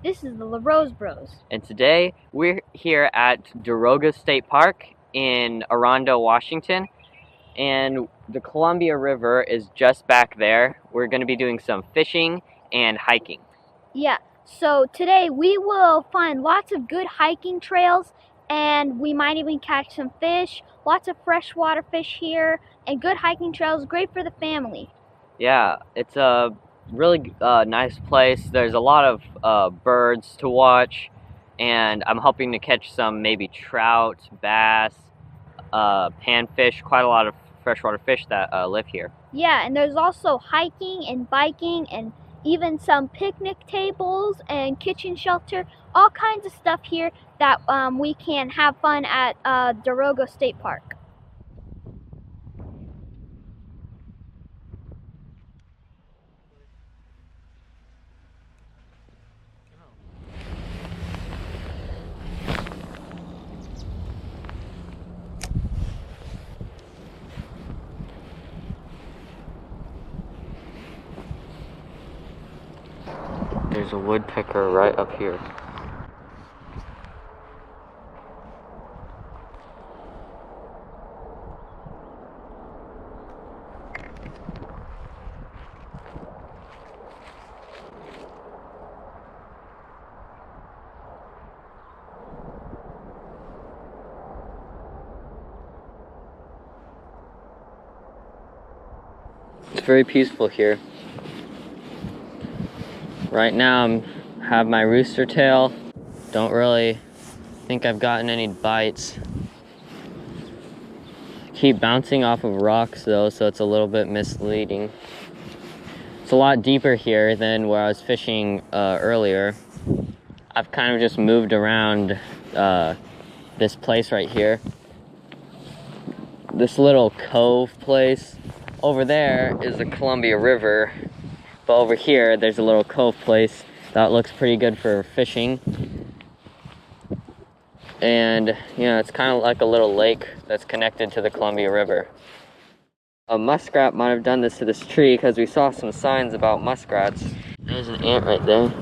This is the LaRoseBros. And today we're here at Daroga State Park in Orondo, Washington. And the Columbia River is just back there. We're going to be doing some fishing and hiking. Yeah, so today we will find lots of good hiking trails, and we might even catch some fish. Lots of freshwater fish here, and good hiking trails, great for the family. Yeah, it's a really nice place. There's a lot of birds to watch, and I'm hoping to catch some maybe trout, bass, panfish, quite a lot of freshwater fish that live here. Yeah, and there's also hiking and biking and even some picnic tables and kitchen shelter, all kinds of stuff here that we can have fun at Daroga State Park. There's a woodpecker right up here. It's very peaceful here. Right now I have my rooster tail. Don't really think I've gotten any bites. Keep bouncing off of rocks though, so it's a little bit misleading. It's a lot deeper here than where I was fishing earlier. I've kind of just moved around this place right here. This little cove place. Over there is the Columbia River, but over here there's a little cove place that looks pretty good for fishing. And you know, it's kind of like a little lake that's connected to the Columbia River. A muskrat might have done this to this tree because we saw some signs about muskrats. There's an ant right there.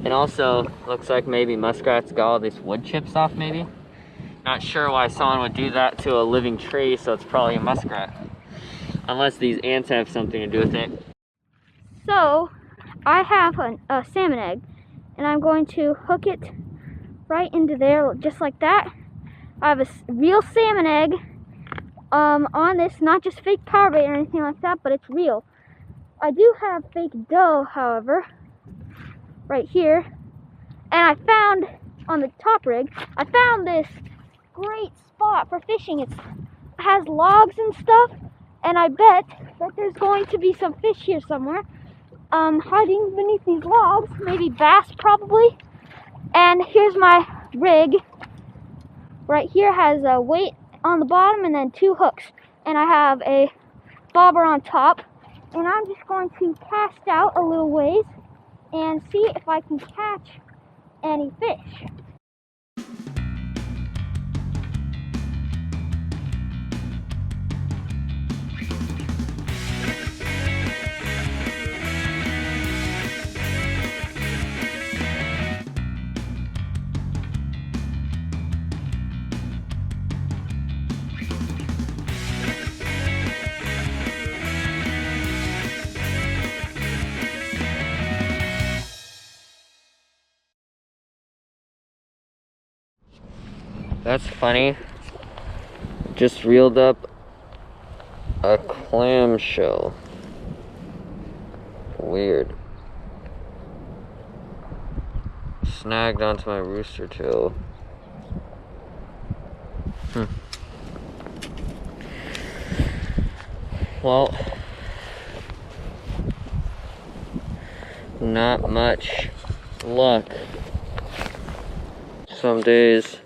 And also, looks like maybe muskrats got all these wood chips off, maybe. Not sure why someone would do that to a living tree, so it's probably a muskrat. Unless these ants have something to do with it. So, I have a salmon egg, and I'm going to hook it right into there, just like that. I have a real salmon egg on this, not just fake power bait or anything like that, but it's real. I do have fake dough, however, right here. And I found, on the top rig, I found this great spot for fishing. It has logs and stuff, and I bet that there's going to be some fish here somewhere, hiding beneath these logs, maybe bass probably. And here's my rig. Right here has a weight on the bottom and then 2 hooks, and I have a bobber on top, and I'm just going to cast out a little ways and see if I can catch any fish. That's funny. Just reeled up a clamshell. Weird. Snagged onto my rooster tail. Well, not much luck. Some days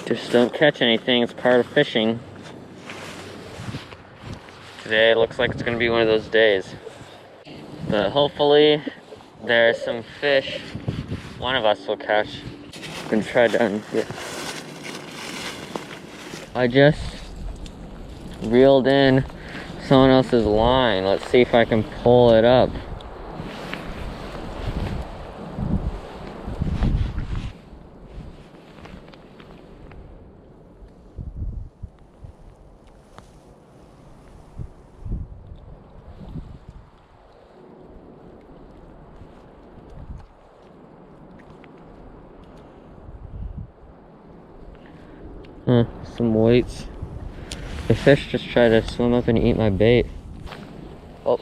just don't catch anything. It's part of fishing. Today it looks like it's gonna be one of those days. But hopefully there's some fish one of us will catch. I'm gonna try down here. I just reeled in someone else's line. Let's see if I can pull it up. Some weights. The fish just try to swim up and eat my bait. Oh,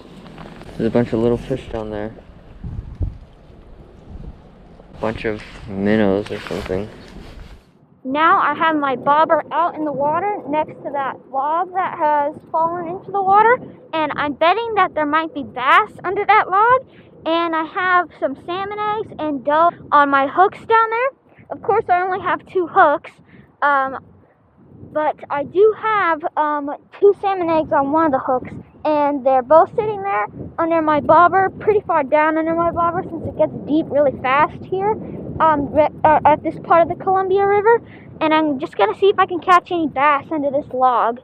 there's a bunch of little fish down there. A bunch of minnows or something. Now I have my bobber out in the water next to that log that has fallen into the water, and I'm betting that there might be bass under that log, and I have some salmon eggs and dough on my hooks down there. Of course, I only have 2 hooks, but I do have 2 salmon eggs on one of the hooks, and they're both sitting there under my bobber, pretty far down under my bobber since it gets deep really fast here at this part of the Columbia River. And I'm just gonna see if I can catch any bass under this log,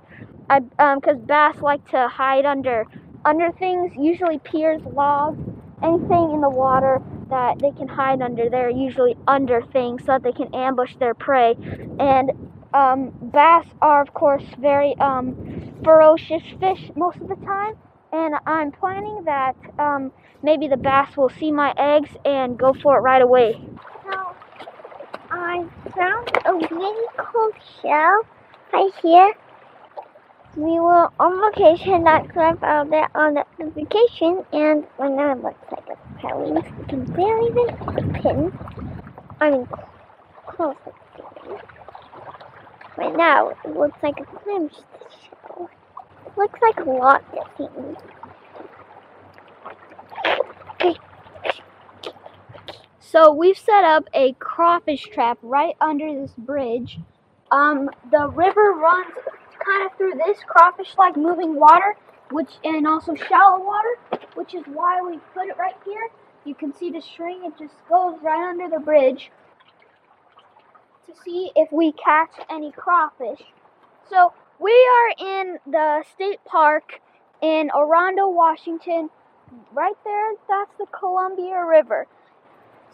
because bass like to hide under things, usually piers, logs, anything in the water that they can hide under. They're usually under things so that they can ambush their prey. And bass are, of course, very ferocious fish most of the time, and I'm planning that maybe the bass will see my eggs and go for it right away. So, I found a really cool shell right here. We were on vacation, that's why I found it on the vacation, and right now it looks like a pelly. You can barely even open. I mean, close it. Right now, it looks like a clamshell. It looks like a lot different. So we've set up a crawfish trap right under this bridge. The river runs kind of through this crawfish-like moving water, and also shallow water, which is why we put it right here. You can see the string, it just goes right under the bridge to see if we catch any crawfish. So we are in the state park in Orondo, Washington. Right there, that's the Columbia River.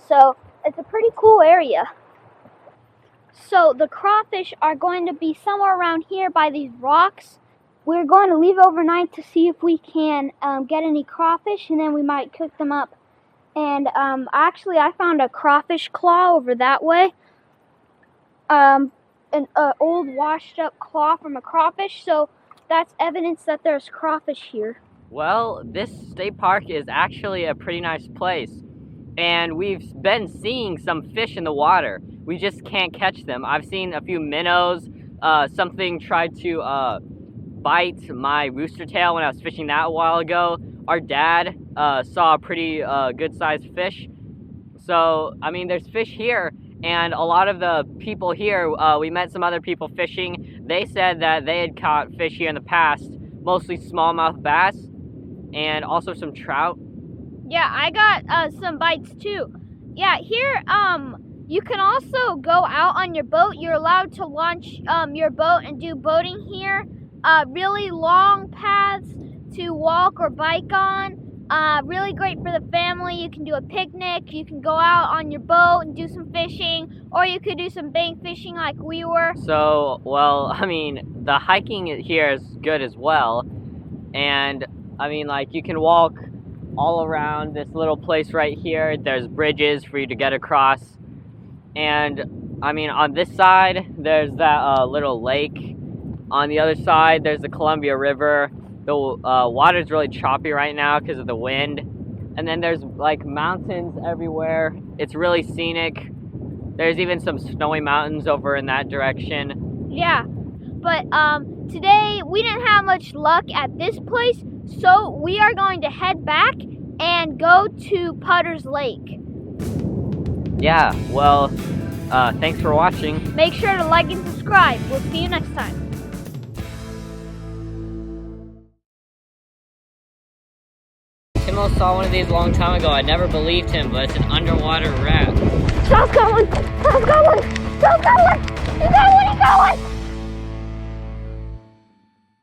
So it's a pretty cool area. So the crawfish are going to be somewhere around here by these rocks. We're going to leave overnight to see if we can get any crawfish, and then we might cook them up. And actually, I found a crawfish claw over that way. An old washed up claw from a crawfish, so that's evidence that there's crawfish here. Well, this state park is actually a pretty nice place, and we've been seeing some fish in the water. We just can't catch them. I've seen a few minnows. Something tried to bite my rooster tail when I was fishing that a while ago. Our dad saw a pretty good-sized fish. So, I mean, there's fish here. And a lot of the people here, we met some other people fishing. They said that they had caught fish here in the past, mostly smallmouth bass, and also some trout. Yeah, I got some bites too. Yeah, here, you can also go out on your boat. You're allowed to launch your boat and do boating here. Really long paths to walk or bike on. Really great for the family. You can do a picnic, you can go out on your boat and do some fishing, or you could do some bank fishing like we were. So, well, I mean, the hiking here is good as well. And, I mean, like, you can walk all around this little place right here. There's bridges for you to get across. And, I mean, on this side, there's that little lake. On the other side, there's the Columbia River. The water's really choppy right now because of the wind. And then there's like mountains everywhere. It's really scenic. There's even some snowy mountains over in that direction. Yeah, but today we didn't have much luck at this place, so we are going to head back and go to Putter's Lake. Yeah, well, thanks for watching. Make sure to like and subscribe. We'll see you next time. Timo saw one of these a long time ago. I never believed him, but it's an underwater rat. Charles got one! Charles got one! Charles got one! He got one! He got one!